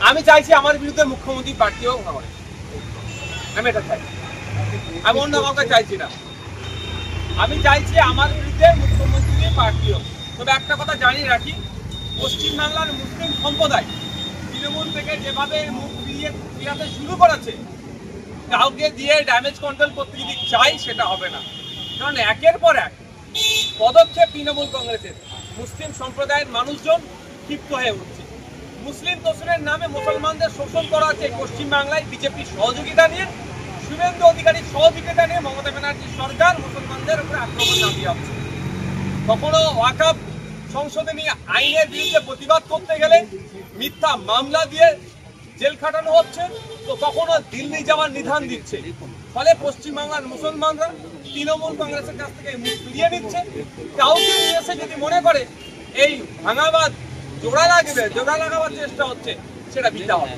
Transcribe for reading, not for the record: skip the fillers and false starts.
আমি চাইছি আমার বিরুদ্ধে মুখ্যমন্ত্রী প্রার্থীও হবে, আমি এটা চাই, আমি অন্য কাউকে চাইছি না। আমি চাইছি আমার বিরুদ্ধে মুখ্যমন্ত্রী প্রার্থীও। তবে একটা কথা জানিয়ে রাখি, পশ্চিমবাংলার মুসলিম সম্প্রদায় তৃণমূল থেকে যেভাবে মুখ ফিরাতে শুরু করেছে, কাউকে দিয়ে ড্যামেজ কন্ট্রোল করতে যদি চাই সেটা হবে না। কারণ একের পর এক পদক্ষেপ তৃণমূল কংগ্রেসের, মুসলিম সম্প্রদায়ের মানুষজন ক্ষিপ্ত হয়ে উঠছে। মুসলিম তোষণের নামে মুসলমানদের শোষণ করা হচ্ছে পশ্চিমবাংলায় বিজেপির সহযোগিতা নিয়ে, শুভেন্দু অধিকারীর সহযোগিতা নিয়ে মমতা ব্যানার্জির সরকার মুসলমানদের উপরে আক্রমণ চালিয়ে আসছে। কখনো ওয়াকফ সংশোধনী আইনের বিরুদ্ধে প্রতিবাদ করতে গেলে মিথ্যা মামলা দিয়ে জেল খাটানো হচ্ছে, তো কখনো দিল্লি যাওয়ার নিধান দিচ্ছে। ফলে পশ্চিমবাংলার মুসলমানরা তৃণমূল কংগ্রেসের কাছ থেকে মুখ ফিরিয়ে নিচ্ছে। কাউকে নিয়ে এসে যদি মনে করে এই ভাঙাবাদ জোড়া লাগাবার চেষ্টা হচ্ছে, সেটা বৃথা হবে।